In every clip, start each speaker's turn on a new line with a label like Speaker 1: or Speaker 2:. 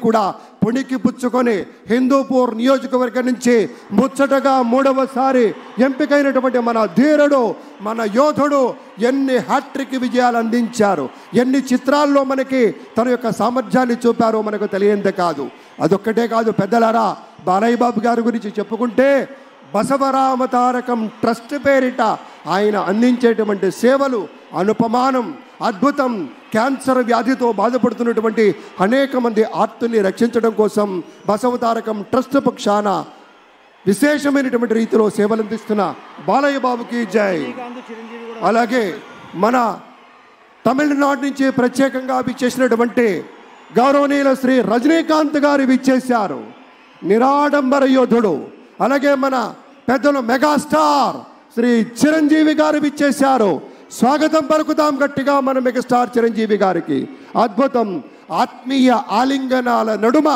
Speaker 1: కూడా పుణికి పుచ్చుకొని హిందూపూర్ నియోజకవర్గం నుంచి ముచ్చటగా 3వసారి ఎంపికైనటువంటి మన ధీరుడు, మన యోధుడు ఎన్ని హ్యాట్రిక్ విజయాలు అందించారు, ఎన్ని చిత్రాల్లో మనకి తన యొక్క సామర్థ్యాన్ని చూపారో మనకు తెలియందే కాదు. అదొక్కటే కాదు పెద్దలారా, బాలయ్య బాబు గారి గురించి చెప్పుకుంటే బసవరామ తారకం ట్రస్ట్ పేరిట ఆయన అందించేటువంటి సేవలు అనుపమానం, అద్భుతం. క్యాన్సర్ వ్యాధితో బాధపడుతున్నటువంటి అనేక మంది ఆర్తుల్ని రక్షించడం కోసం బసవతారకం ట్రస్ట్ పక్షాన విశేషమైనటువంటి రీతిలో సేవలు అందిస్తున్న బాలయ్య బాబుకి జై. అలాగే మన తమిళనాడు నుంచి ప్రత్యేకంగా విచ్చేసినటువంటి గౌరవనీయుల శ్రీ రజనీకాంత్ గారు విచ్చేశారు, నిరాడంబర యోధుడు. అలాగే మన పెద్దలు మెగాస్టార్ శ్రీ చిరంజీవి గారు విచ్చేశారు. స్వాగతం పలుకుతాం గట్టిగా మన మెగాస్టార్ చిరంజీవి గారికి. అద్భుతం. ఆత్మీయ ఆలింగనాల నడుమ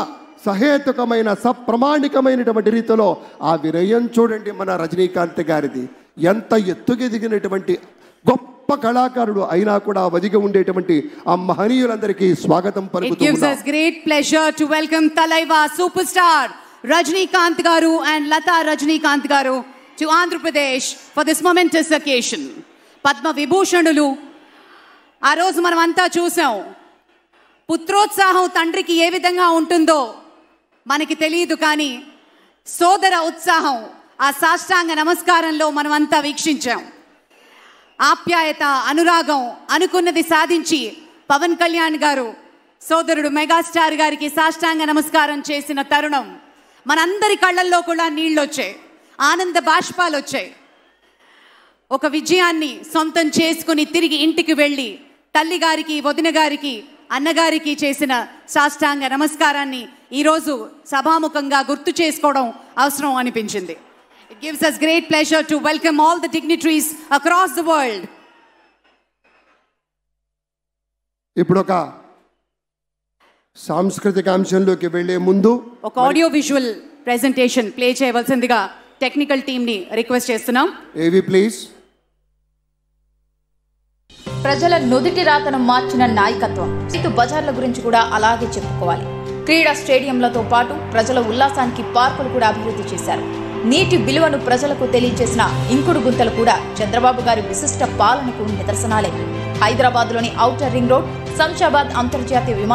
Speaker 1: సహేతుకమైన సప్రమాణికమైనటువంటి రీతిలో ఆ వినయం చూడండి మన రజనీకాంత్ గారిది. ఎంత ఎత్తుకెదిగినటువంటి గొప్ప కళాకారుడు అయినా కూడా వదిగి ఉండేటువంటి ఆ మహనీయులందరికీ స్వాగతం పలుకుతున్నాం.
Speaker 2: It gives us great pleasure to welcome Talaiva superstar Rajinikanth garu and Lata Rajinikanth garu to Andhra Pradesh for this momentous occasion. Padma విభూషణులు ఆ రోజు మనం అంతా చూసాం. పుత్రోత్సాహం తండ్రికి ఏ విధంగా ఉంటుందో మనకి తెలియదు, కానీ సోదర ఉత్సాహం ఆ సాష్టాంగ నమస్కారంలో మనం అంతా వీక్షించాం. ఆప్యాయత, అనురాగం, అనుకున్నది సాధించి పవన్ కళ్యాణ్ గారు సోదరుడు మెగాస్టార్ గారికి సాష్టాంగ నమస్కారం చేసిన తరుణం మనందరి కళ్ళల్లో కూడా నీళ్ళు వచ్చాయి, ఆనంద బాష్పాలు వచ్చాయి. ఒక విజయాన్ని సొంతం చేసుకుని తిరిగి ఇంటికి వెళ్ళి తల్లి గారికి, వదిన గారికి, అన్నగారికి చేసిన సాష్టాంగ నమస్కారాన్ని ఈరోజు సభాముఖంగా గుర్తు చేసుకోవడం అవసరం అనిపించింది. It gives us great pleasure to welcome all the dignitaries across the world.
Speaker 1: ఇప్పుడు ఒక సాంస్కృతిక అంశంలోకి వెళ్లే ముందు
Speaker 2: ఒక ఆడియో విజువల్ ప్రెజెంటేషన్ ప్లే చేయవలసిందిగా టెక్నికల్ టీమ్ ని రిక్వెస్ట్ చేస్తున్నాం.
Speaker 1: ఏవి ప్లీజ్.
Speaker 3: ప్రజల నుదిటి రాతను మార్చిన నాయకత్వం. రైతు బజార్ల గురించి కూడా అలాగే చెప్పుకోవాలి. క్రీడా స్టేడియంలతో పాటు ప్రజల ఉల్లాసానికి పార్కులు కూడా అభివృద్ధి చేశారు. నీటి విలువను ప్రజలకు తెలియజేసిన ఇంకుడు గుంతలు కూడా చంద్రబాబు గారి విశిష్ట పాలనకు నిదర్శనాలే. హైదరాబాద్లోని ఔటర్ రింగ్ రోడ్, శంషాబాద్ అంతర్జాతీయ విమాన